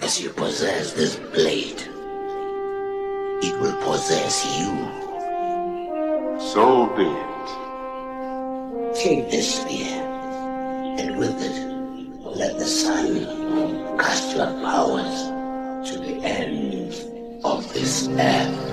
As you possess this blade, it will possess you. So be it. Take this spear, and with it, let the sun cast your powers to the end of this earth.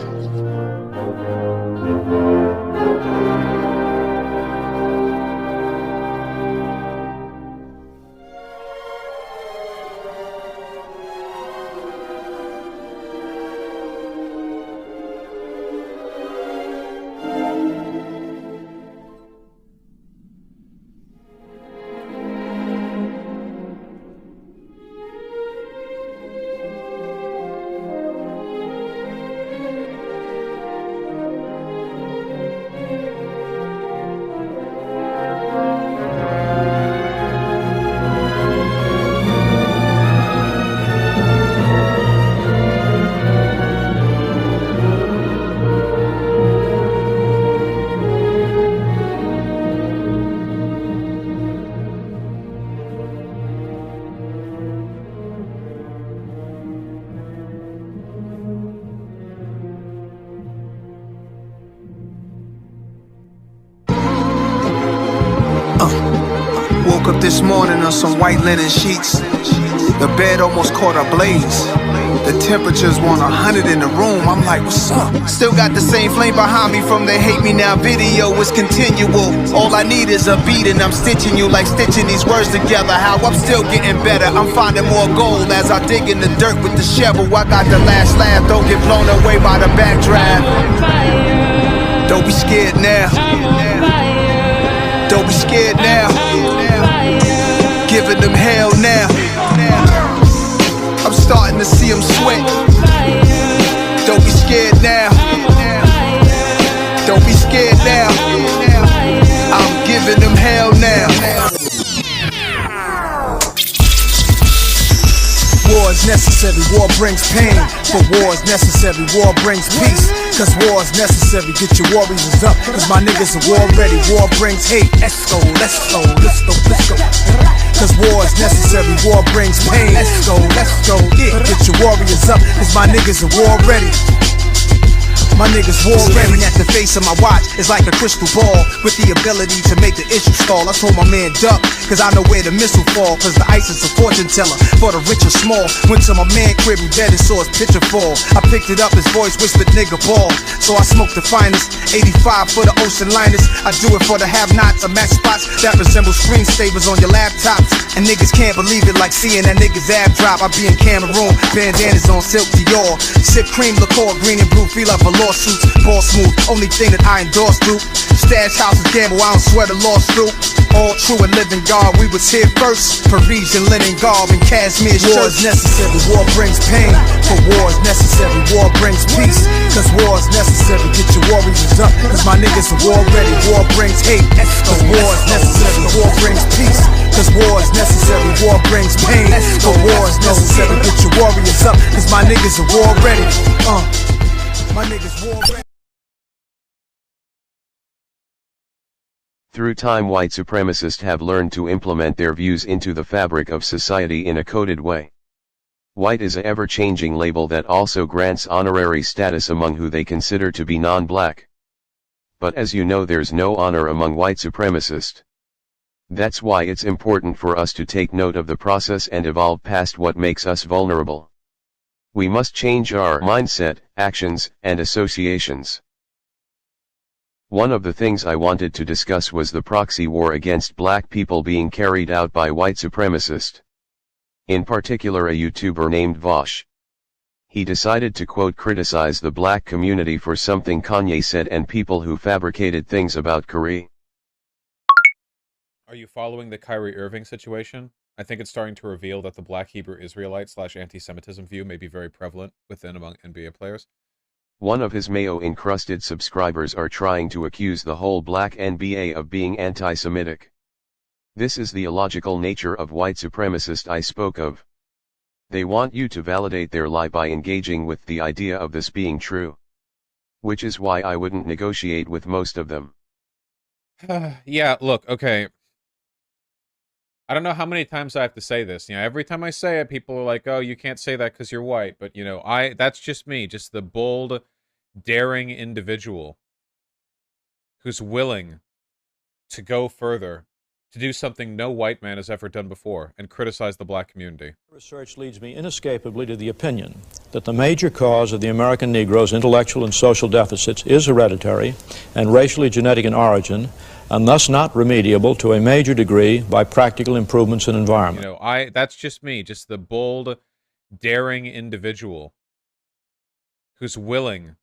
Woke up this morning on some white linen sheets. The bed almost caught a blaze. The temperature's 100 in the room. I'm like, what's up? Still got the same flame behind me from the Hate Me Now video. It's continual. All I need is a beat and I'm stitching you like stitching these words together. How I'm still getting better. I'm finding more gold as I dig in the dirt with the shovel. I got the last laugh. Don't get blown away by the backdraft. Don't be scared now. Don't be scared now. Giving them hell now. I'm starting to see them sweat. Don't be scared now. Don't be scared now. I'm giving them hell now. War is necessary, war brings pain. For war is necessary, war brings peace. Cause war is necessary, get your warriors up. Cause my niggas are war ready, war brings hate. Let's go, let's go, let's go, let's go. Cause war is necessary, war brings pain. Let's go, yeah. Get your warriors up, cause my niggas are war ready. My niggas war ready. At the face of my watch is like a crystal ball with the ability to make the issue stall. I told my man duck, cause I know where the missile fall. Cause the ice is a fortune teller for the rich and small. Went to my man crib who dead and saw his picture fall. I picked it up, his voice whispered nigga ball. So I smoked the finest, 85 for the ocean liners. I do it for the have-nots, I match spots that resemble screensavers on your laptops. And niggas can't believe it like seeing that nigga's ab drop. I be in Cameroon, bandanas on silk Dior. Sip cream liqueur, green and blue, feel like a lawsuits. Ball smooth, only thing that I endorse through. Stash houses gamble, I don't swear the lost through. All true and living God, we was here first. Parisian linen garb and cashmere shirts. War is necessary, war brings pain. For war is necessary, war brings peace. Cause war is necessary, get your warriors up. Cause my niggas are war ready, war brings hate. Cause war is necessary, war brings peace. Cause war is necessary, war brings pain. For war is necessary, get your warriors up. Cause my niggas are war ready. My niggas war ready. Through time, white supremacists have learned to implement their views into the fabric of society in a coded way. White is a ever-changing label that also grants honorary status among who they consider to be non-black. But as you know, there's no honor among white supremacists. That's why it's important for us to take note of the process and evolve past what makes us vulnerable. We must change our mindset, actions, and associations. One of the things I wanted to discuss was the proxy war against black people being carried out by white supremacists. In particular, a YouTuber named Vosh. He decided to quote criticize the black community for something Kanye said and people who fabricated things about Kyrie. Are you following the Kyrie Irving situation? I think it's starting to reveal that the black Hebrew Israelite / anti-Semitism view may be very prevalent within among NBA players. One of his mayo-encrusted subscribers are trying to accuse the whole black NBA of being anti-Semitic. This is the illogical nature of white supremacist I spoke of. They want you to validate their lie by engaging with the idea of this being true. Which is why I wouldn't negotiate with most of them. Yeah, look, okay. I don't know how many times I have to say this. Every time I say it, people are like, "Oh, you can't say that because you're white." But that's just me, just the bold, daring individual who's willing to go further, to do something no white man has ever done before, and criticize the black community. Research leads me inescapably to the opinion that the major cause of the American Negro's intellectual and social deficits is hereditary and racially genetic in origin, and thus not remediable to a major degree by practical improvements in environment. That's just me, just the bold, daring individual who's willing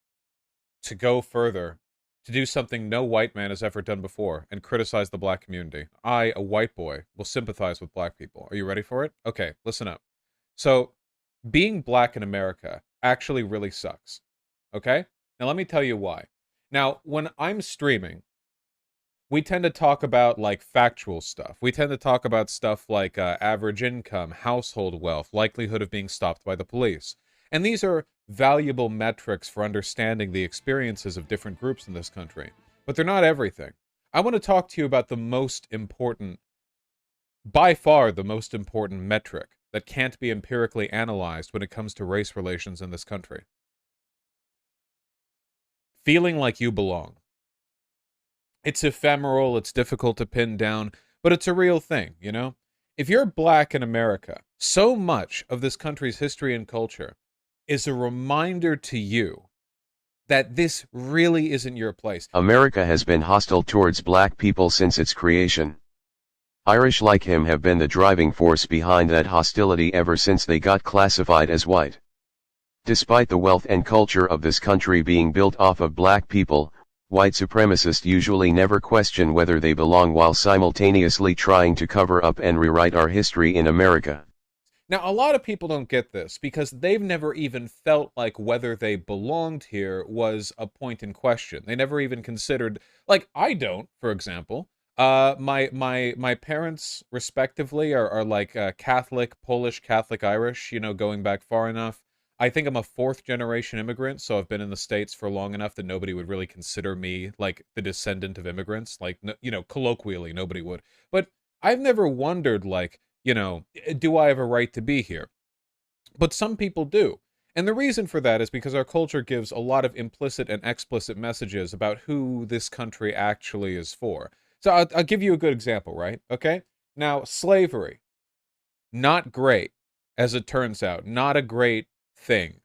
to go further, to do something no white man has ever done before, and criticize the black community. I, a white boy, will sympathize with black people. Are you ready for it? Okay, listen up. So, being black in America actually really sucks. Okay? Now let me tell you why. Now, when I'm streaming, we tend to talk about, like, factual stuff. We tend to talk about stuff like average income, household wealth, likelihood of being stopped by the police. And these are valuable metrics for understanding the experiences of different groups in this country. But they're not everything. I want to talk to you about the most important, by far the most important metric that can't be empirically analyzed when it comes to race relations in this country. Feeling like you belong. It's ephemeral, it's difficult to pin down, but it's a real thing, If you're black in America, so much of this country's history and culture is a reminder to you that this really isn't your place. America has been hostile towards black people since its creation. Irish like him have been the driving force behind that hostility ever since they got classified as white. Despite the wealth and culture of this country being built off of black people, white supremacists usually never question whether they belong while simultaneously trying to cover up and rewrite our history in America. Now, a lot of people don't get this because they've never even felt like whether they belonged here was a point in question. They never even considered, like I don't, for example. My parents, respectively, are like Catholic, Polish, Catholic, Irish, going back far enough. I think I'm a fourth-generation immigrant, so I've been in the States for long enough that nobody would really consider me, like, the descendant of immigrants. Like, colloquially, nobody would. But I've never wondered, like, do I have a right to be here? But some people do. And the reason for that is because our culture gives a lot of implicit and explicit messages about who this country actually is for. So I'll give you a good example, right? Okay? Now, slavery. Not great, as it turns out. Not a great thing.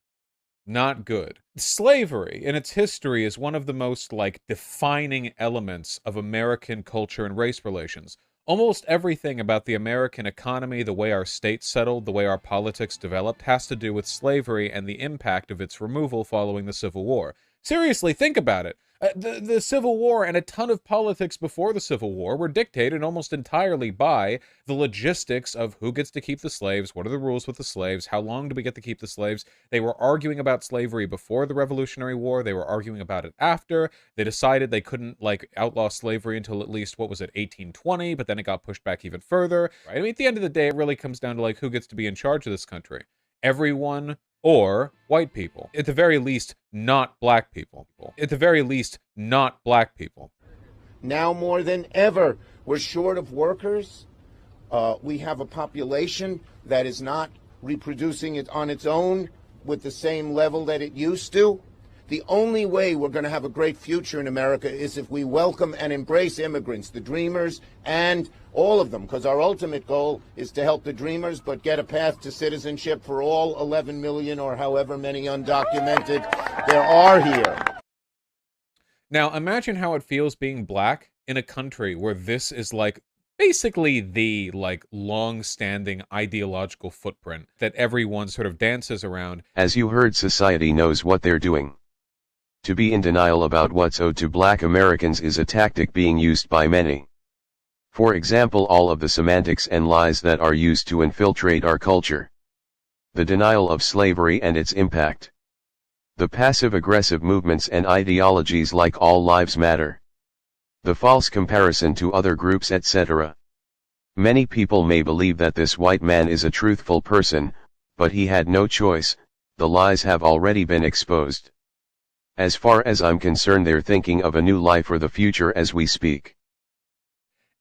Not good. Slavery, in its history, is one of the most, like, defining elements of American culture and race relations. Almost everything about the American economy, the way our states settled, the way our politics developed, has to do with slavery and the impact of its removal following the Civil War. Seriously, think about it. The Civil War and a ton of politics before the Civil War were dictated almost entirely by the logistics of who gets to keep the slaves, what are the rules with the slaves, how long do we get to keep the slaves. They were arguing about slavery before the Revolutionary War, they were arguing about it after. They decided they couldn't, like, outlaw slavery until at least, 1820, but then it got pushed back even further. Right? I mean, at the end of the day, it really comes down to, like, who gets to be in charge of this country. Everyone or white people. At the very least, not black people. At the very least, not black people. Now more than ever, we're short of workers. We have a population that is not reproducing it on its own with the same level that it used to. The only way we're going to have a great future in America is if we welcome and embrace immigrants, the dreamers, and all of them, because our ultimate goal is to help the dreamers, but get a path to citizenship for all 11 million or however many undocumented there are here. Now, imagine how it feels being black in a country where this is, like, basically the, like, long-standing ideological footprint that everyone sort of dances around. As you heard, society knows what they're doing. To be in denial about what's owed to black Americans is a tactic being used by many. For example, all of the semantics and lies that are used to infiltrate our culture. The denial of slavery and its impact. The passive-aggressive movements and ideologies like all lives matter. The false comparison to other groups, etc. Many people may believe that this white man is a truthful person, but he had no choice, the lies have already been exposed. As far as I'm concerned, they're thinking of a new life or the future as we speak.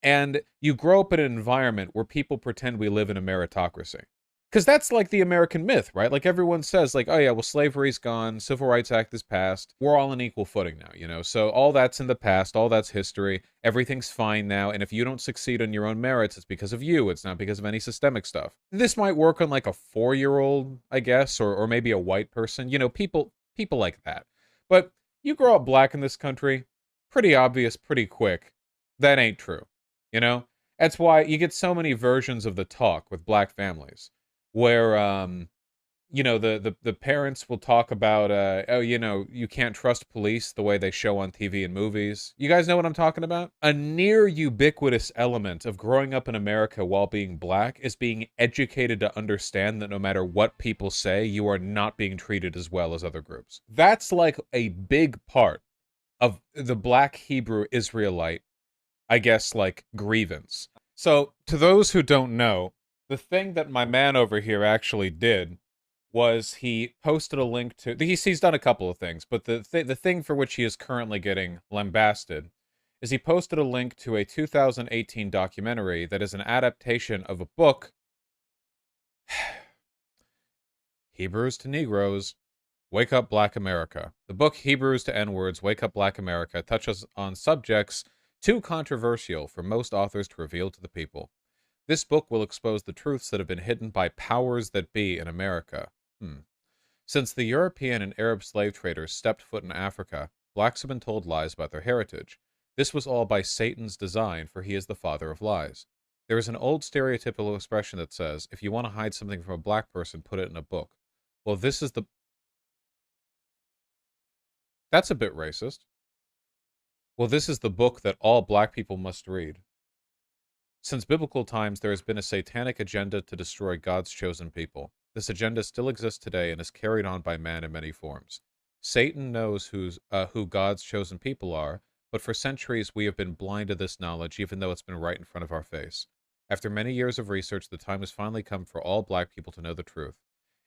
And you grow up in an environment where people pretend we live in a meritocracy. Because that's like the American myth, right? Like everyone says, like, oh yeah, well, slavery's gone, Civil Rights Act is passed, we're all on equal footing now, you know? So all that's in the past, all that's history, everything's fine now, and if you don't succeed on your own merits, it's because of you, it's not because of any systemic stuff. This might work on like a 4-year-old, I guess, or maybe a white person, you know, people like that. But you grow up black in this country, pretty obvious, pretty quick, that ain't true, you know? That's why you get so many versions of the talk with black families where you know, the parents will talk about oh, you know, you can't trust police the way they show on TV and movies. You guys know what I'm talking about? A near ubiquitous element of growing up in America while being black is being educated to understand that no matter what people say, you are not being treated as well as other groups. That's like a big part of the black Hebrew Israelite, I guess, like, grievance. So, to those who don't know, the thing that my man over here actually did was he posted a link to... He's done a couple of things, but the thing for which he is currently getting lambasted is he posted a link to a 2018 documentary that is an adaptation of a book, Hebrews to Negroes, Wake Up Black America. The book Hebrews to N-Words, Wake Up Black America touches on subjects too controversial for most authors to reveal to the people. This book will expose the truths that have been hidden by powers that be in America. Since the European and Arab slave traders stepped foot in Africa, blacks have been told lies about their heritage. This was all by Satan's design, for he is the father of lies. There is an old stereotypical expression that says, if you want to hide something from a black person, put it in a book. Well, this is the... That's a bit racist. Well, this is the book that all black people must read. Since biblical times, there has been a satanic agenda to destroy God's chosen people. This agenda still exists today and is carried on by man in many forms. Satan knows who God's chosen people are, but for centuries we have been blind to this knowledge, even though it's been right in front of our face. After many years of research, the time has finally come for all black people to know the truth.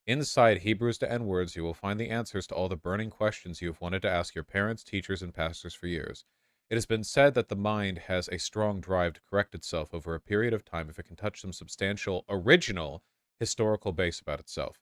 Inside Hebrews to N-Words, you will find the answers to all the burning questions you have wanted to ask your parents, teachers, and pastors for years. It has been said that the mind has a strong drive to correct itself over a period of time if it can touch some substantial, original, historical base about itself.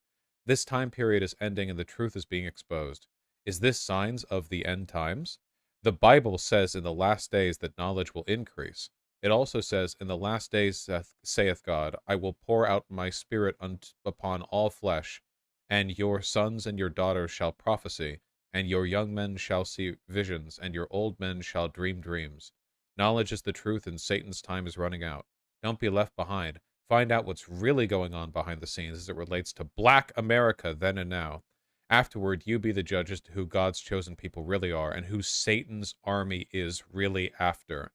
This time period is ending and the truth is being exposed. Is this signs of the end times? The Bible says in the last days that knowledge will increase. It also says, in the last days, saith God, I will pour out my spirit upon all flesh, and your sons and your daughters shall prophesy, and your young men shall see visions, and your old men shall dream dreams. Knowledge is the truth, and Satan's time is running out. Don't be left behind. Find out what's really going on behind the scenes as it relates to Black America then and now. Afterward, you be the judges to who God's chosen people really are, and who Satan's army is really after.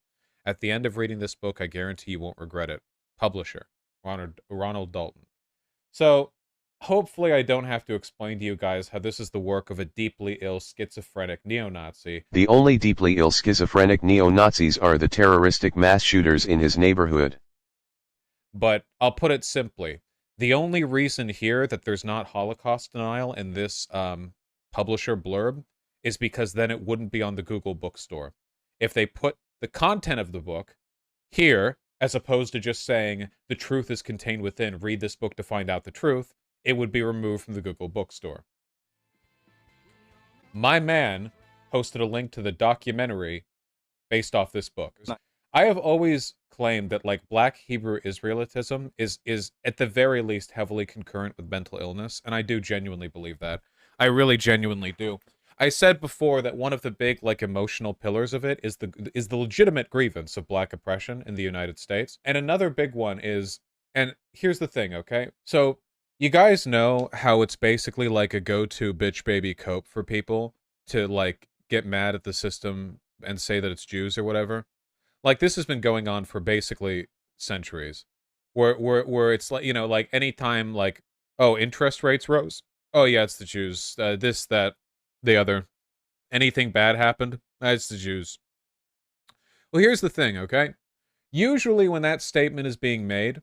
At the end of reading this book, I guarantee you won't regret it. Publisher, Ronald Dalton. So, hopefully I don't have to explain to you guys how this is the work of a deeply ill schizophrenic neo-Nazi. The only deeply ill schizophrenic neo-Nazis are the terroristic mass shooters in his neighborhood. But I'll put it simply. The only reason here that there's not Holocaust denial in this publisher blurb is because then it wouldn't be on the Google bookstore. If they put the content of the book here, as opposed to just saying the truth is contained within, read this book to find out the truth, it would be removed from the Google bookstore. My man posted a link to the documentary based off this book. I have always claimed that, like, Black Hebrew Israelitism is at the very least heavily concurrent with mental illness, and I do genuinely believe that. I really genuinely do. I said before that one of the big, like, emotional pillars of it is the legitimate grievance of Black oppression in the United States. And another big one is, and here's the thing, okay? So, you guys know how it's basically like a go-to bitch baby cope for people to, like, get mad at the system and say that it's Jews or whatever? Like, this has been going on for basically centuries. Where it's like, you know, like, anytime, like, oh, interest rates rose? Oh, yeah, it's the Jews. This, that, the other. Anything bad happened? It's the Jews. Well, here's the thing, okay? Usually when that statement is being made,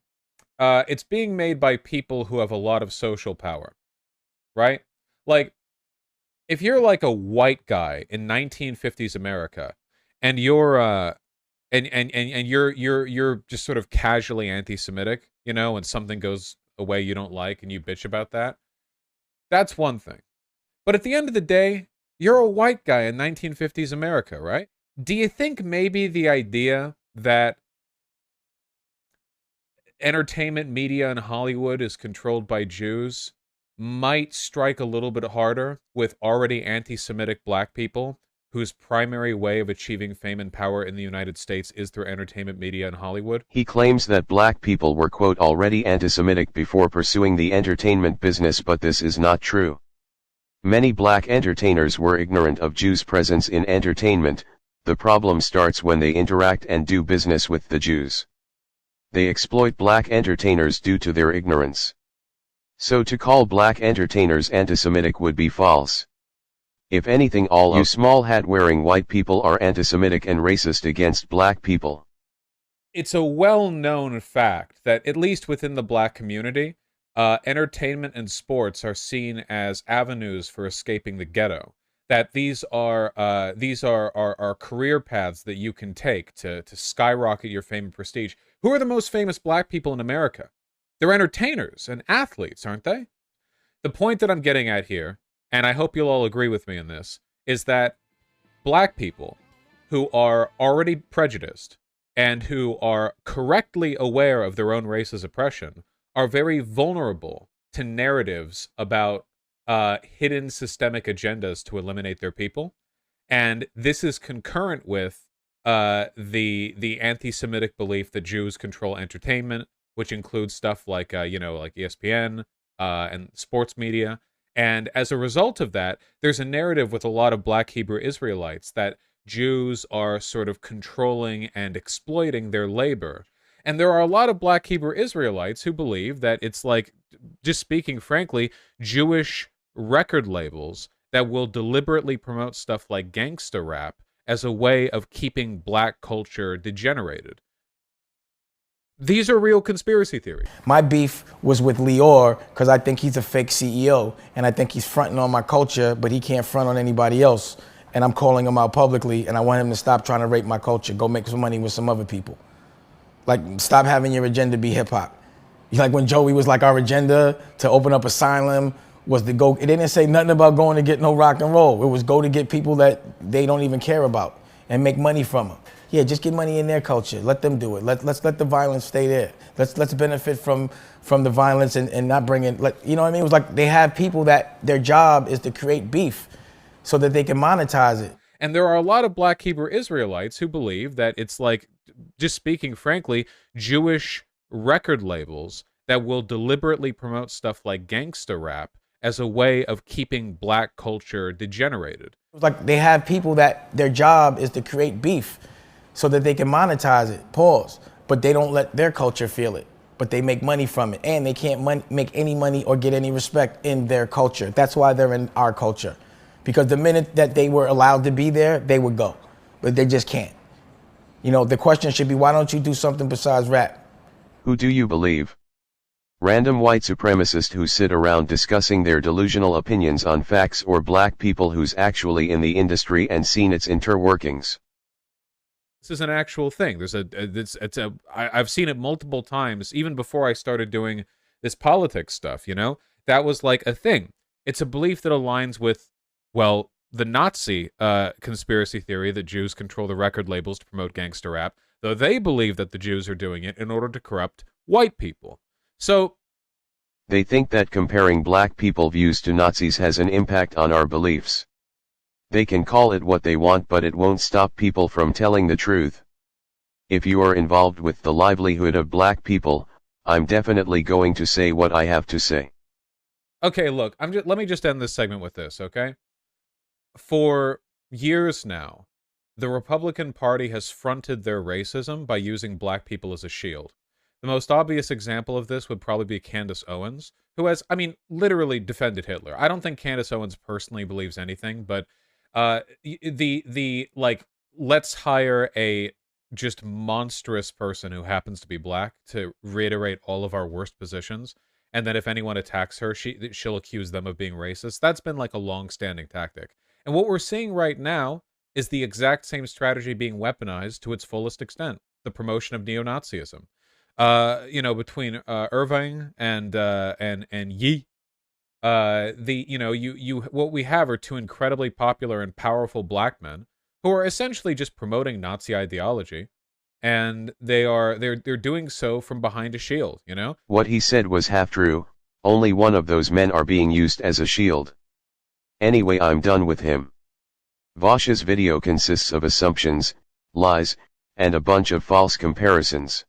it's being made by people who have a lot of social power, right? Like, if you're like a white guy in 1950s America, and you're and you're just sort of casually anti-Semitic, you know, and something goes away you don't like and you bitch about that, that's one thing. But at the end of the day, you're a white guy in 1950s America, right? Do you think maybe the idea that entertainment media in Hollywood is controlled by Jews might strike a little bit harder with already anti-Semitic black people whose primary way of achieving fame and power in the United States is through entertainment media in Hollywood? He claims that black people were, quote, already anti-Semitic before pursuing the entertainment business, but this is not true. Many black entertainers were ignorant of Jews' presence in entertainment. The problem starts when they interact and do business with the Jews. They exploit black entertainers due to their ignorance. So to call black entertainers anti-Semitic would be false. If anything, all you small hat-wearing white people are anti-Semitic and racist against black people. It's a well-known fact that, at least within the black community, entertainment and sports are seen as avenues for escaping the ghetto. That these are career paths that you can take to skyrocket your fame and prestige. Who are the most famous black people in America? They're entertainers and athletes, aren't they? The point that I'm getting at here, and I hope you'll all agree with me on this, is that black people who are already prejudiced and who are correctly aware of their own race's oppression are very vulnerable to narratives about hidden systemic agendas to eliminate their people. And this is concurrent with the anti-Semitic belief that Jews control entertainment, which includes stuff like like ESPN and sports media. And as a result of that, there's a narrative with a lot of black Hebrew Israelites that Jews are sort of controlling and exploiting their labor. And there are a lot of black Hebrew Israelites who believe that it's like, just speaking frankly, Jewish record labels that will deliberately promote stuff like gangsta rap as a way of keeping black culture degenerated. These are real conspiracy theories. My beef was with Lior because I think he's a fake CEO and I think he's fronting on my culture, but he can't front on anybody else. And I'm calling him out publicly and I want him to stop trying to rape my culture. Go make some money with some other people. Like, stop having your agenda be hip hop. Like when Joey was like, our agenda to open up Asylum was to go, it didn't say nothing about going to get no rock and roll. It was go to get people that they don't even care about and make money from them. Yeah, just get money in their culture. Let them do it. Let's let the violence stay there. Let's benefit from the violence and not bring in, you know what I mean? It was like they have people that their job is to create beef so that they can monetize it. And there are a lot of black Hebrew Israelites who believe that it's like, just speaking frankly, Jewish record labels that will deliberately promote stuff like gangsta rap as a way of keeping black culture degenerated. It was like they have people that their job is to create beef so that they can monetize it, pause. But they don't let their culture feel it. But they make money from it. And they can't make any money or get any respect in their culture. That's why they're in our culture. Because the minute that they were allowed to be there, they would go. But they just can't. You know, the question should be, why don't you do something besides rap? Who do you believe? Random white supremacists who sit around discussing their delusional opinions on facts, or black people who's actually in the industry and seen its interworkings? This is an actual thing. I've seen it multiple times, even before I started doing this politics stuff, you know? That was like a thing. It's a belief that aligns with, well, the Nazi conspiracy theory that Jews control the record labels to promote gangster rap, though they believe that the Jews are doing it in order to corrupt white people. So they think that comparing black people views to Nazis has an impact on our beliefs. They can call it what they want, but it won't stop people from telling the truth. If you are involved with the livelihood of black people, I'm definitely going to say what I have to say. Okay, look, let me just end this segment with this, okay? For years now, the Republican Party has fronted their racism by using black people as a shield. The most obvious example of this would probably be Candace Owens, who has, literally defended Hitler. I don't think Candace Owens personally believes anything, but let's hire a just monstrous person who happens to be black to reiterate all of our worst positions, and then if anyone attacks her, she'll accuse them of being racist. That's been like a long-standing tactic. And what we're seeing right now is the exact same strategy being weaponized to its fullest extent, the promotion of neo-Nazism. Between Irving and Yi, what we have are two incredibly popular and powerful black men who are essentially just promoting Nazi ideology, and they're doing so from behind a shield, you know? What he said was half true, only one of those men are being used as a shield. Anyway, I'm done with him. Vosh's video consists of assumptions, lies, and a bunch of false comparisons.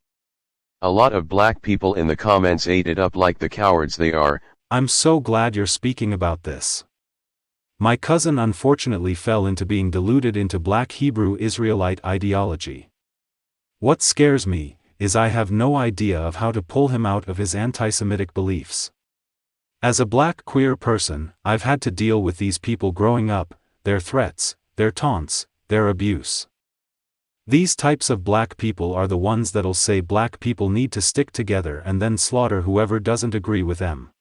A lot of black people in the comments ate it up like the cowards they are. I'm so glad you're speaking about this. My cousin unfortunately fell into being deluded into black Hebrew Israelite ideology. What scares me is I have no idea of how to pull him out of his anti-Semitic beliefs. As a black queer person, I've had to deal with these people growing up, their threats, their taunts, their abuse. These types of black people are the ones that'll say black people need to stick together and then slaughter whoever doesn't agree with them.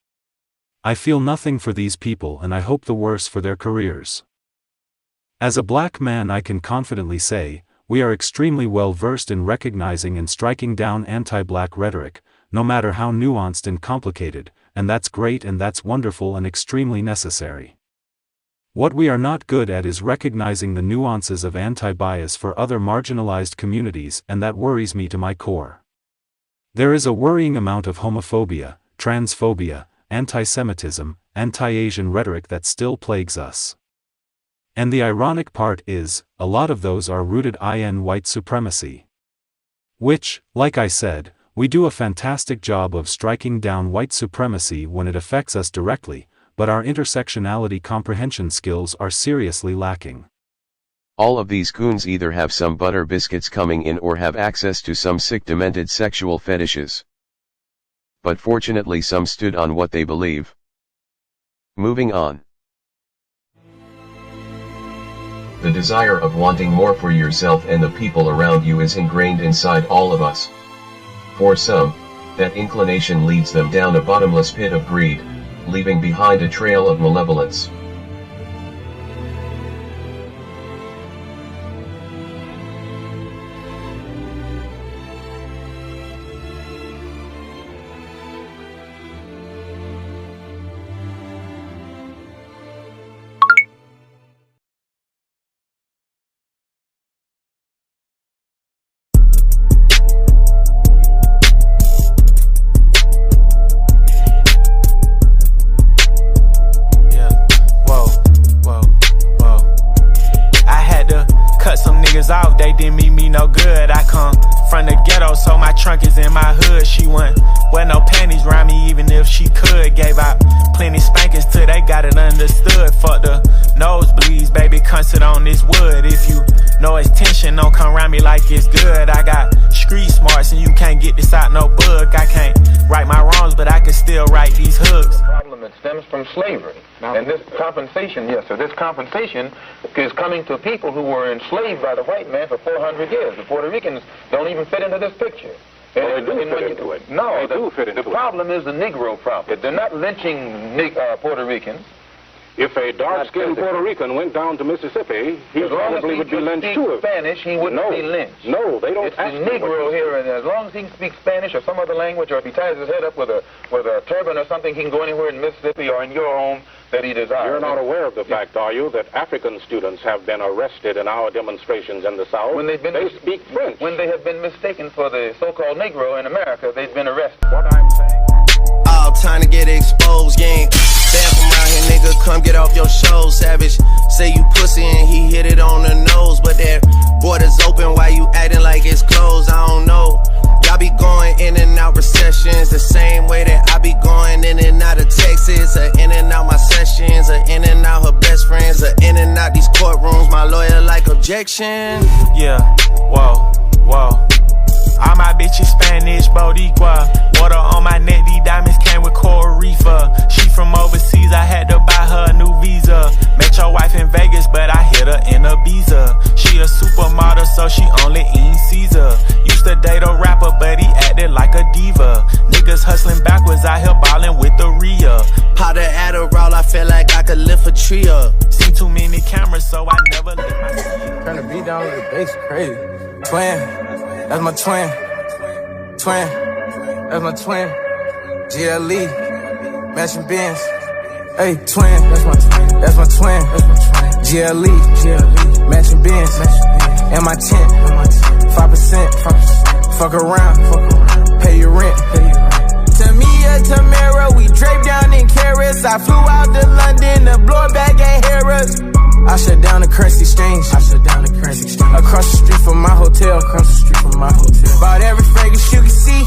I feel nothing for these people and I hope the worst for their careers. As a black man, I can confidently say, we are extremely well versed in recognizing and striking down anti-black rhetoric, no matter how nuanced and complicated, and that's great and that's wonderful and extremely necessary. What we are not good at is recognizing the nuances of anti-bias for other marginalized communities, and that worries me to my core. There is a worrying amount of homophobia, transphobia, anti-Semitism, anti-Asian rhetoric that still plagues us. And the ironic part is, a lot of those are rooted in white supremacy. Which, like I said, we do a fantastic job of striking down white supremacy when it affects us directly, but our intersectionality comprehension skills are seriously lacking. All of these coons either have some butter biscuits coming in or have access to some sick demented sexual fetishes. But fortunately some stood on what they believe. Moving on. The desire of wanting more for yourself and the people around you is ingrained inside all of us. For some, that inclination leads them down a bottomless pit of greed, leaving behind a trail of malevolence. Off, they didn't mean me no good. I come from the ghetto, so my trunk is in my hood. She wouldn't wear no panties around me, even if she could. Gave out plenty spankings till they got it understood. Fuck the nosebleeds, baby, come sit on this wood. If you know it's tension, don't come around me like it's good. I got street smarts and you can't get this out no book. I can't right my wrongs, but I can still write these hooks. Problem that stems from slavery. And this compensation, yes, sir, this compensation is coming to people who were enslaved by the white man for 400 years. The Puerto Ricans don't even fit into this picture. Well, they do fit into it. No, they do fit into it. The problem is the Negro problem. They're not lynching Puerto Ricans. If a dark-skinned Puerto Rican went down to Mississippi, he probably would be lynched too. Spanish, he wouldn't be lynched. No, they don't. It's the Negro here, and as long as he can speak Spanish or some other language, or if he ties his head up with a turban or something, he can go anywhere in Mississippi or in your home that he desires. You're not aware of the fact, are you, that African students have been arrested in our demonstrations in the South? When they speak French. When they have been mistaken for the so-called Negro in America, they've been arrested. What I'm saying. All time to get exposed, gang. Bam from around here, nigga, come get off your show, savage. Say you pussy and he hit it on the nose, but that border's open, why you acting like it's closed? I don't know. Y'all be going in and out recessions the same way that I be going in and out of Texas, or in and out my sessions, or in and out her best friends, or in and out these courtrooms. My lawyer like objection. Yeah, whoa, whoa. All my bitches Spanish, Boricua. Water on my neck, these diamonds came with Coral Reefer. She from overseas, I had to buy her a new visa. Met your wife in Vegas, but I hit her in Ibiza. She a supermodel, so she only eat Caesar. Used to date a rapper, but he acted like a diva. Niggas hustling backwards, out here ballin' with the Rhea. Powder Adderall, I felt like I could lift a tree up. Seen too many cameras, so I never lit my It's crazy. Twin, that's my twin. Twin, that's my twin. GLE, matching Benz. Hey, twin, that's my twin. That's my twin. GLE, matching Benz. And my tent, 5%. Fuck around, pay your rent. Tamia, Tamara, we draped down in carrots. I flew out to London to blow it back at Harrods. I shut down the currency exchange. Across the street from my hotel. Bought every fragrance you can see.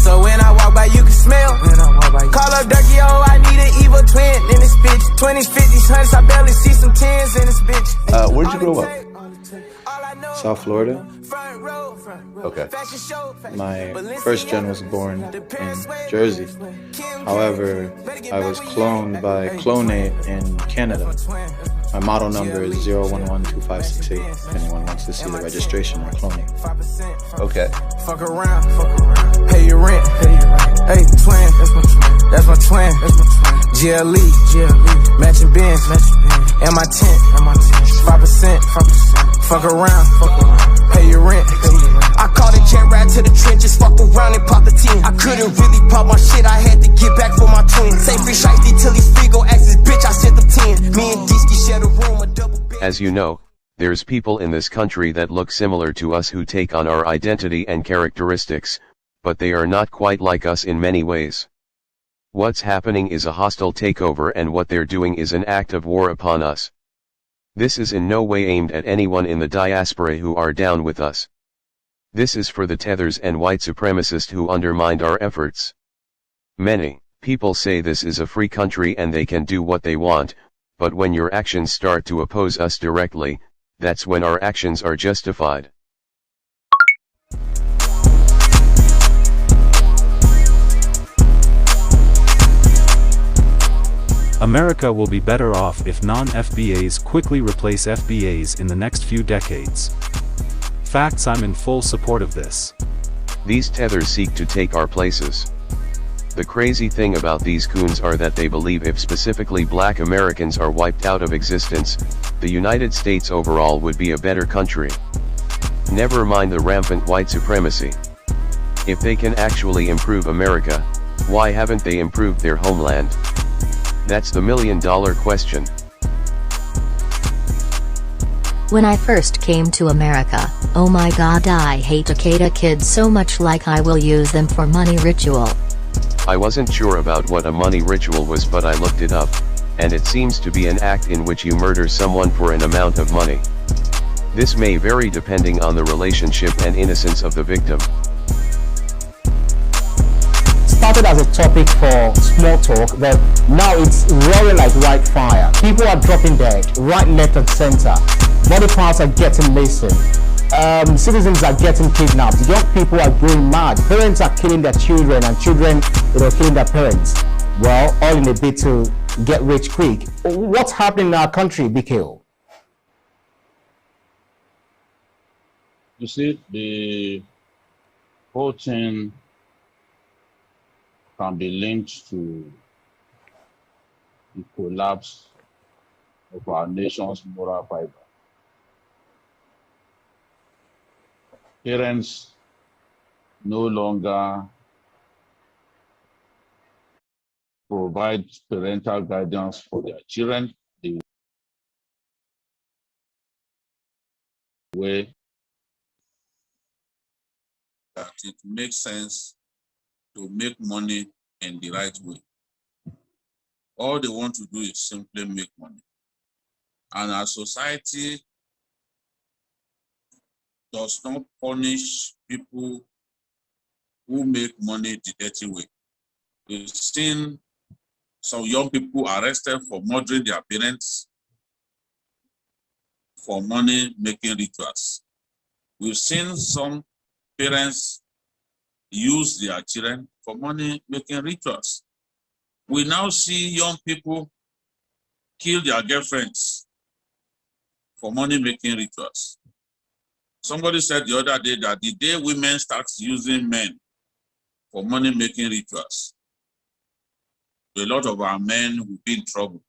So when I walk by, you can smell. Call up Durkee, oh, I need an evil twin in this bitch. 20s, 50s, 100s, I barely see some 10s in this bitch. Where'd you grow up? South Florida. Okay. My first gen was born in Jersey. However, I was cloned by Clonate in Canada. My model number is 0112568 if anyone wants to see the registration on Clonate. Okay. Fuck around, pay your rent. Hey, twin, that's my twin. GLE, matching Benz. And my tent, 5%. Fuck around, pay your rent. I caught a jet ride to the trenches, fucked around and popped the team. I couldn't really pop my shit, I had to get back for my twin. Say free shiesty till he's free, go ask his bitch, I sent them 10. Me and Deesky share the room, a double bed. As you know, there's people in this country that look similar to us who take on our identity and characteristics, but they are not quite like us in many ways. What's happening is a hostile takeover, and what they're doing is an act of war upon us. This is in no way aimed at anyone in the diaspora who are down with us. This is for the tethers and white supremacists who undermined our efforts. Many people say this is a free country and they can do what they want, but when your actions start to oppose us directly, that's when our actions are justified. America will be better off if non-FBAs quickly replace FBAs in the next few decades. Facts, I'm in full support of this. These tethers seek to take our places. The crazy thing about these coons are that they believe if specifically black Americans are wiped out of existence, the United States overall would be a better country. Never mind the rampant white supremacy. If they can actually improve America, why haven't they improved their homeland? That's the million-dollar question. When I first came to America, oh my god, I hate Akata kids so much, like I will use them for money ritual. I wasn't sure about what a money ritual was, but I looked it up, and it seems to be an act in which you murder someone for an amount of money. This may vary depending on the relationship and innocence of the victim. Started as a topic for small talk, but now it's roaring like wildfire. People are dropping dead, right, left, and center. Body parts are getting missing. Citizens are getting kidnapped. Young people are going mad. Parents are killing their children, and children, killing their parents. Well, all in a bid to get rich quick. What's happening in our country, BKO? You see, the whole thing can be linked to the collapse of our nation's moral fiber. Parents no longer provide parental guidance for their children the way that it makes sense to make money in the right way. All they want to do is simply make money. And our society does not punish people who make money the dirty way. We've seen some young people arrested for murdering their parents for money-making rituals. We've seen some parents use their children for money-making rituals. We now see young people kill their girlfriends for money-making rituals. Somebody said the other day that the day women start using men for money-making rituals, a lot of our men will be in trouble,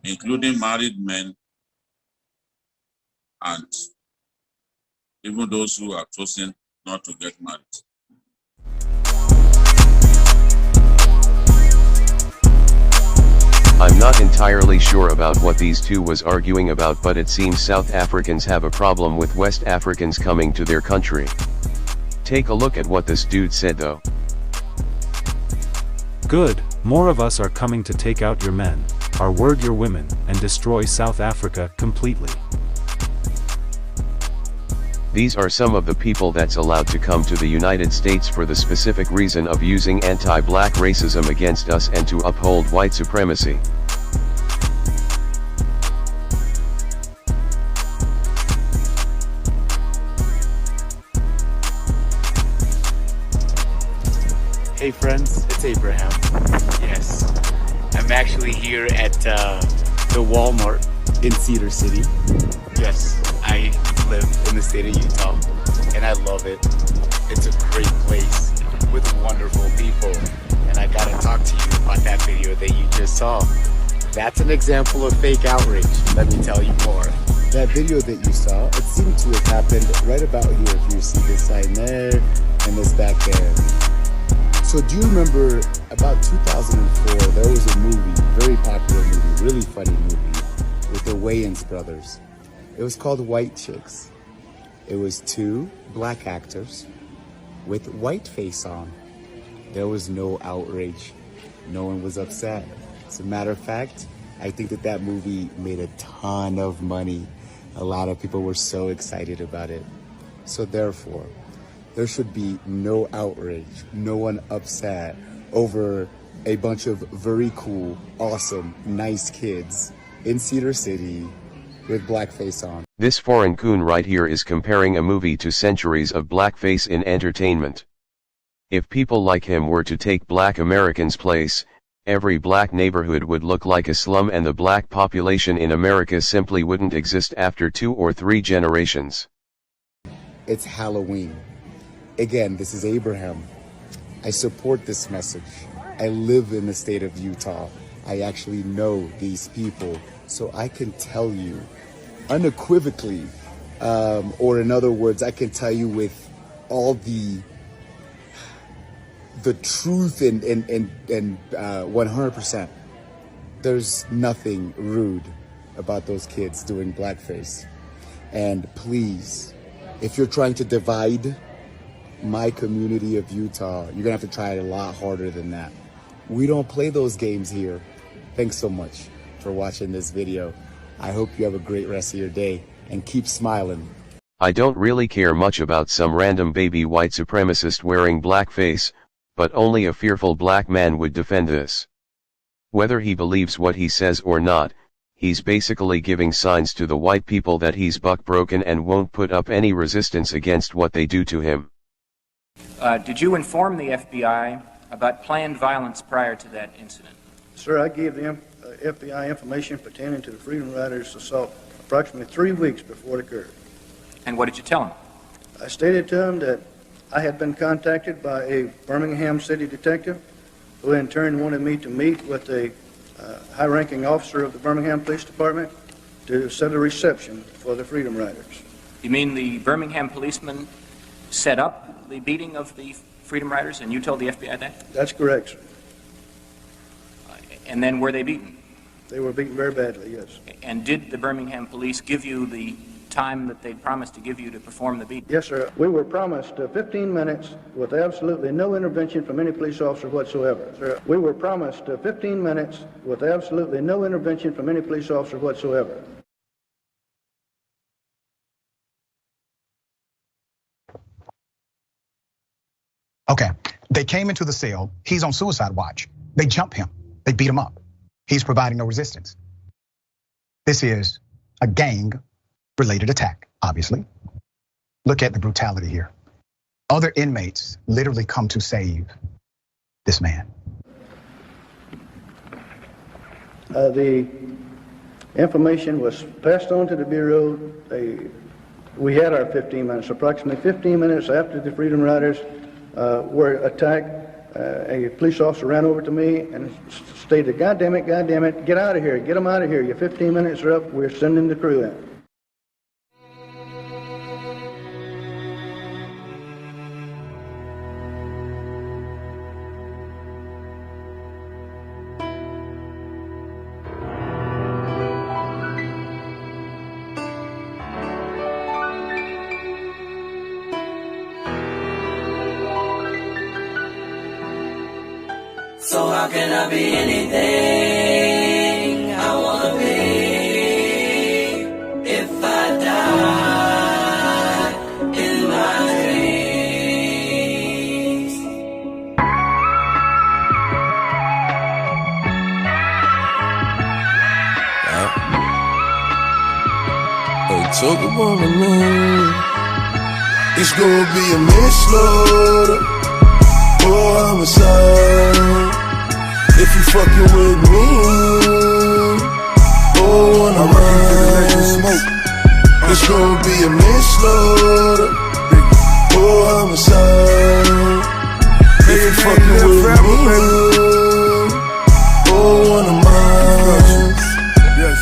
including married men and even those who are choosing not to get married. I'm not entirely sure about what these two was arguing about, but it seems South Africans have a problem with West Africans coming to their country. Take a look at what this dude said though. Good, more of us are coming to take out your men, our word your women, and destroy South Africa completely. These are some of the people that's allowed to come to the United States for the specific reason of using anti-black racism against us and to uphold white supremacy. Hey friends, it's Abraham. Yes, I'm actually here at the Walmart in Cedar City. Yes, I live in the state of Utah and I love it. It's a great place with wonderful people, and I gotta talk to you about that video that you just saw. That's an example of fake outrage. Let me tell you more. That video that you saw, it seemed to have happened right about here. If you see this sign there and this back there. So do you remember about 2004, there was a movie, very popular movie, really funny movie, with the Wayans brothers. It was called White Chicks. It was two black actors with white face on. There was no outrage. No one was upset. As a matter of fact, I think that movie made a ton of money. A lot of people were so excited about it. So therefore, there should be no outrage, no one upset over a bunch of very cool, awesome, nice kids in Cedar City with blackface on. This foreign coon right here is comparing a movie to centuries of blackface in entertainment. If people like him were to take black Americans' place, every black neighborhood would look like a slum and the black population in America simply wouldn't exist after 2 or 3 generations. It's Halloween. Again, this is Abraham. I support this message. I live in the state of Utah. I actually know these people, so I can tell you unequivocally, or in other words, I can tell you with all the truth and 100%. There's nothing rude about those kids doing blackface. And please, if you're trying to divide my community of Utah, you're gonna have to try it a lot harder than that. We don't play those games here. Thanks so much for watching this video. I hope you have a great rest of your day and keep smiling. I don't really care much about some random baby white supremacist wearing blackface, but only a fearful black man would defend this. Whether he believes what he says or not, he's basically giving signs to the white people that he's buck broken and won't put up any resistance against what they do to him. Did you inform the FBI about planned violence prior to that incident? Sir, I gave the FBI information pertaining to the Freedom Riders' assault approximately 3 weeks before it occurred. And what did you tell him? I stated to him that I had been contacted by a Birmingham City detective who in turn wanted me to meet with a high-ranking officer of the Birmingham Police Department to set a reception for the Freedom Riders. You mean the Birmingham policeman set up the beating of the Freedom Riders and you told the FBI that? That's correct, sir. And then were they beaten? They were beaten very badly, yes. And did the Birmingham police give you the time that they promised to give you to perform the beating? Yes, sir. We were promised 15 minutes with absolutely no intervention from any police officer whatsoever. Sir, we were promised 15 minutes with absolutely no intervention from any police officer whatsoever. Okay, they came into the cell. He's on suicide watch. They jump him. They beat him up. He's providing no resistance. This is a gang-related attack, obviously. Look at the brutality here. Other inmates literally come to save this man. The information was passed on to the Bureau. We had our 15 minutes. Approximately 15 minutes after the Freedom Riders were attacked, a police officer ran over to me and stated, God damn it, get out of here, get them out of here. Your 15 minutes are up, we're sending the crew in. So how can I be anything I wanna be if I die in my dreams? Talk about it, man. It's gonna be a manslaughter or homicide if you fucking with me. Oh, on the smoke. It's gonna be a manslaughter or homicide if you fucking with me. Oh, on the mind. Yes.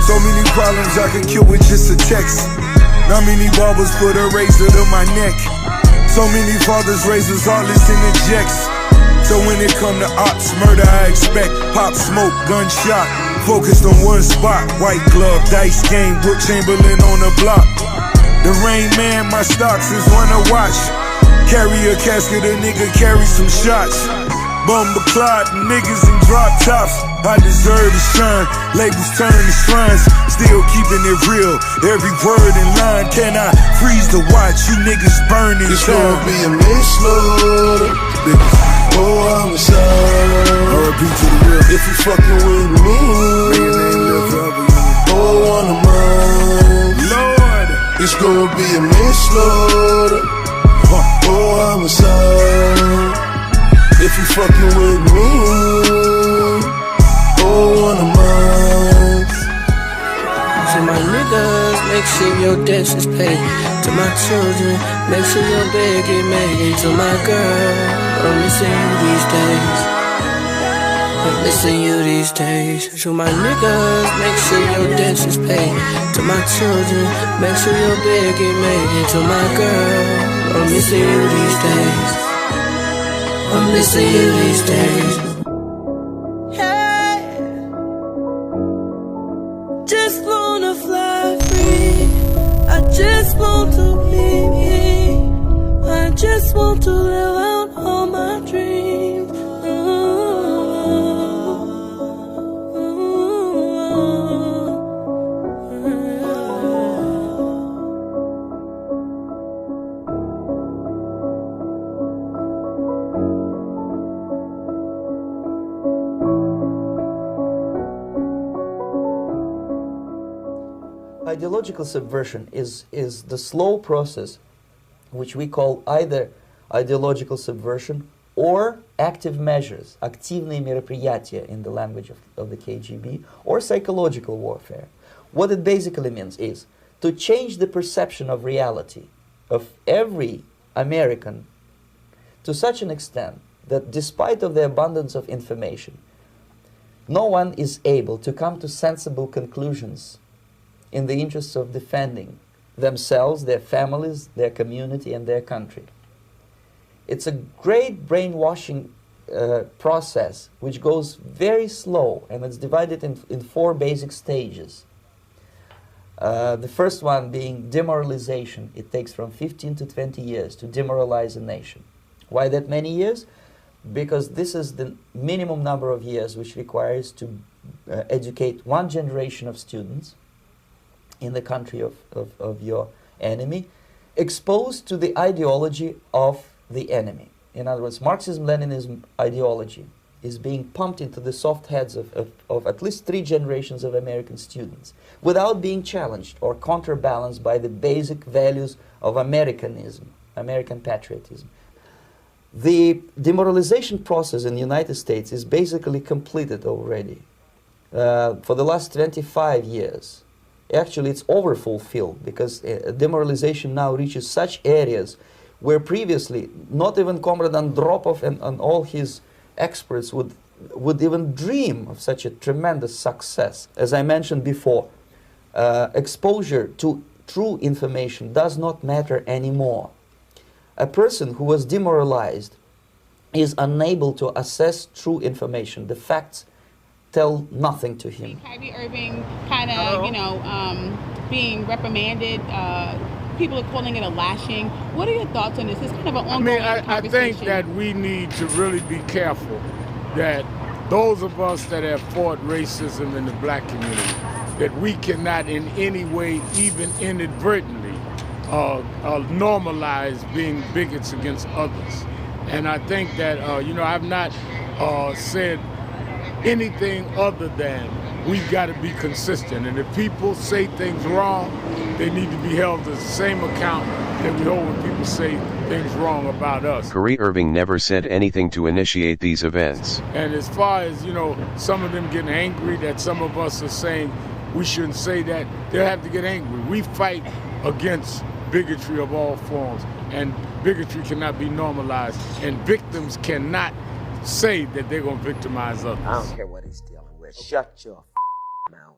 So many problems I could kill with just a text. Not many barbers put a razor to my neck. So many fathers raise us heartless in the jacks. So when it come to ops, murder I expect. Pop, smoke, gunshot, focused on one spot. White glove, dice game, Brook Chamberlain on the block. The Rain Man, my stocks is one to watch. Carry a casket, a nigga carry some shots. Bumba clot, niggas in drop tops. I deserve to shine, labels turn to shrines. Still keeping it real, every word in line. Can I freeze the watch? You niggas burning. It's gonna be a manslaughter or homicide. R.I.P. to the real. If you fucking with me, oh, on the mind. Lord, it's gonna be a manslaughter or homicide. If you fucking with me, oh, on the mind. To my niggas, make sure your debts is paid. To my children, make sure your bed get made. To my girl, I'm missing you these days. I'm missing you these days. To my niggas, make sure your debts is paid. To my children, make sure your bed get made. To my girl, I'm missing you these days. I'm missing you these days. Hey, just wanna fly free. I just want to be me. I just want to live out all my dreams. Ideological subversion is the slow process which we call either ideological subversion or active measures, активные мероприятия in the language of the KGB, or psychological warfare. What it basically means is to change the perception of reality of every American to such an extent that despite of the abundance of information, no one is able to come to sensible conclusions in the interests of defending themselves, their families, their community, and their country. It's a great brainwashing process which goes very slow, and it's divided in 4 basic stages. The first one being demoralization. It takes from 15 to 20 years to demoralize a nation. Why that many years? Because this is the minimum number of years which requires to educate one generation of students in the country of your enemy, exposed to the ideology of the enemy. In other words, Marxism-Leninism ideology is being pumped into the soft heads of at least 3 generations of American students without being challenged or counterbalanced by the basic values of Americanism, American patriotism. The demoralization process in the United States is basically completed already. For the last 25 years, actually it's overfulfilled, because demoralization now reaches such areas where previously not even Comrade Andropov and all his experts would even dream of such a tremendous success. As I mentioned before, exposure to true information does not matter anymore. A person who was demoralized is unable to assess true information. The facts tell nothing to him. Kyrie Irving kind of, being reprimanded people are calling it a lashing. What are your thoughts on this? It's kind of an ongoing conversation. I think that we need to really be careful that those of us that have fought racism in the black community, that we cannot in any way, even inadvertently, normalize being bigots against others. And I think that, I've not said anything other than we've got to be consistent. And if people say things wrong, they need to be held to the same account that we hold when people say things wrong about us. Kyrie Irving never said anything to initiate these events. And as far as, some of them getting angry that some of us are saying we shouldn't say that, they'll have to get angry. We fight against bigotry of all forms, and bigotry cannot be normalized, and victims cannot say that they're going to victimize others. I don't care what he's dealing with. Shut your mouth.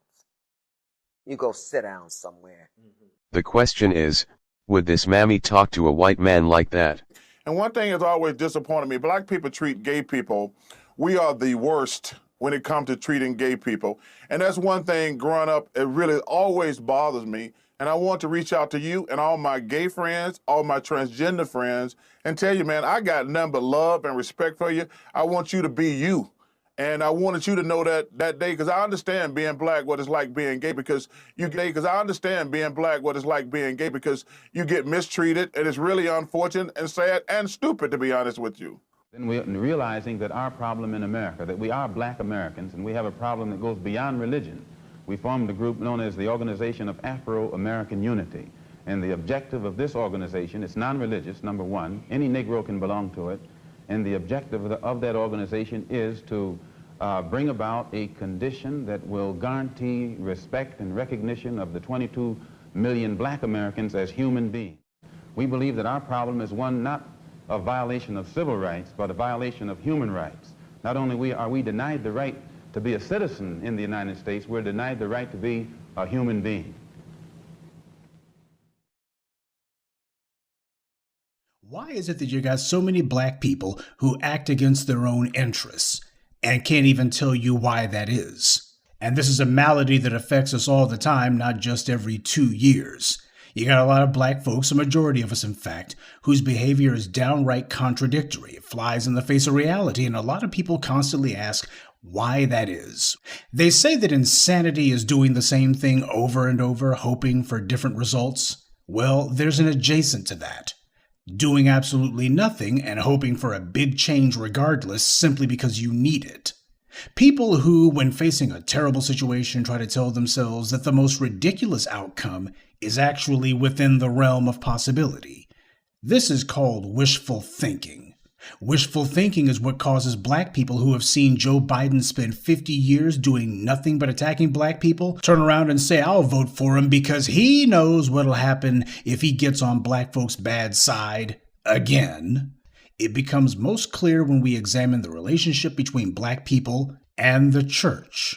You go sit down somewhere. The question is, would this mammy talk to a white man like that? And one thing has always disappointed me, black people treat gay people, we are the worst when it comes to treating gay people. And that's one thing growing up, it really always bothers me. And I want to reach out to you and all my gay friends, all my transgender friends, and tell you, man, I got nothing but love and respect for you. I want you to be you. And I wanted you to know that day, because I understand being black, what it's like being gay, because you get mistreated, and it's really unfortunate and sad and stupid, to be honest with you. Then we're realizing that our problem in America, that we are black Americans, and we have a problem that goes beyond religion. We formed a group known as the Organization of Afro-American Unity. And the objective of this organization, it's non-religious, number one. Any Negro can belong to it. And the objective of that organization is to bring about a condition that will guarantee respect and recognition of the 22 million black Americans as human beings. We believe that our problem is one not of violation of civil rights, but a violation of human rights. Not only are we denied the right to be a citizen in the United States, we're denied the right to be a human being. Why is it that you got so many black people who act against their own interests and can't even tell you why that is? And this is a malady that affects us all the time, not just every 2 years. You got a lot of black folks, a majority of us in fact, whose behavior is downright contradictory. It flies in the face of reality, and a lot of people constantly ask why that is. They say that insanity is doing the same thing over and over, hoping for different results. Well, there's an adjacent to that. Doing absolutely nothing and hoping for a big change regardless, simply because you need it. People who, when facing a terrible situation, try to tell themselves that the most ridiculous outcome is actually within the realm of possibility. This is called wishful thinking. Wishful thinking is what causes black people who have seen Joe Biden spend 50 years doing nothing but attacking black people turn around and say, I'll vote for him because he knows what'll happen if he gets on black folks' bad side again. It becomes most clear when we examine the relationship between black people and the church.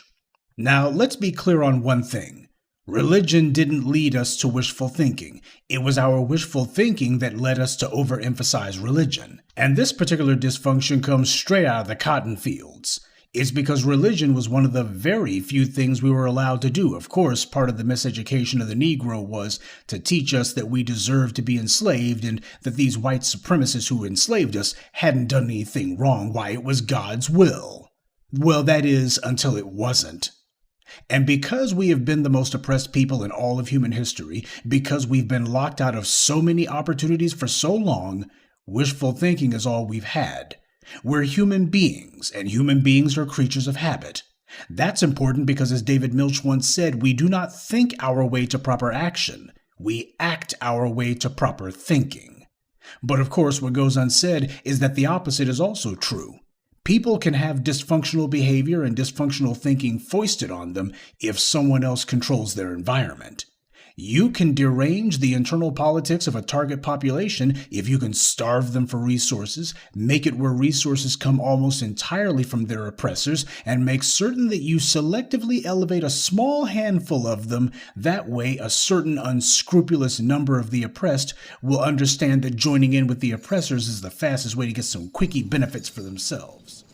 Now, let's be clear on one thing. Religion didn't lead us to wishful thinking. It was our wishful thinking that led us to overemphasize religion. And this particular dysfunction comes straight out of the cotton fields. It's because religion was one of the very few things we were allowed to do. Of course, part of the miseducation of the Negro was to teach us that we deserved to be enslaved and that these white supremacists who enslaved us hadn't done anything wrong. Why, it was God's will. Well, that is, until it wasn't. And because we have been the most oppressed people in all of human history, because we've been locked out of so many opportunities for so long, wishful thinking is all we've had. We're human beings, and human beings are creatures of habit. That's important because, as David Milch once said, we do not think our way to proper action. We act our way to proper thinking. But of course, what goes unsaid is that the opposite is also true. People can have dysfunctional behavior and dysfunctional thinking foisted on them if someone else controls their environment. You can derange the internal politics of a target population if you can starve them for resources, make it where resources come almost entirely from their oppressors, and make certain that you selectively elevate a small handful of them. That way, a certain unscrupulous number of the oppressed will understand that joining in with the oppressors is the fastest way to get some quickie benefits for themselves.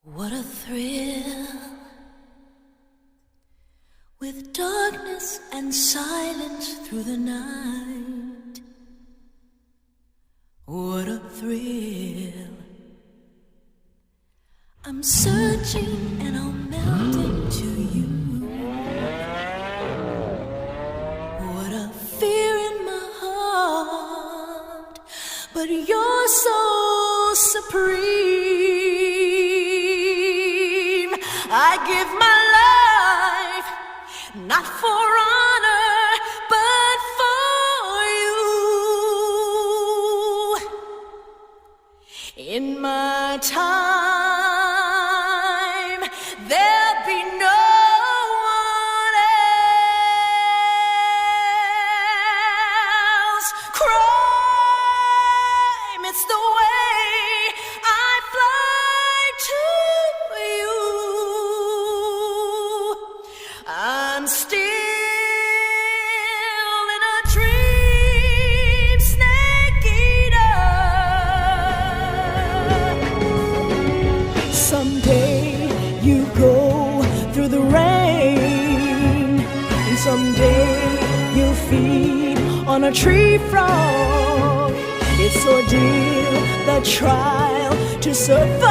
What a thrill, with darkness and silence through the night. What a thrill, I'm searching and I'll melt into you. What a fear in my heart, but you're so supreme. I give my life, not for honor, but for you. In my time, there'll be no one else. Crime, it's the way I fly to you. I'm still in a dream, snake eater. Someday you go through the rain, and someday you'll feed on a tree frog. It's ordeal, the trial to survive,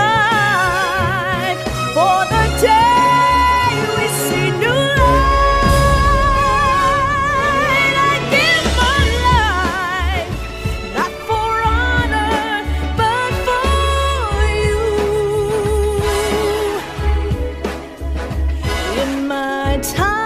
for the day we see new light. I give my life, not for honor, but for you. In my time,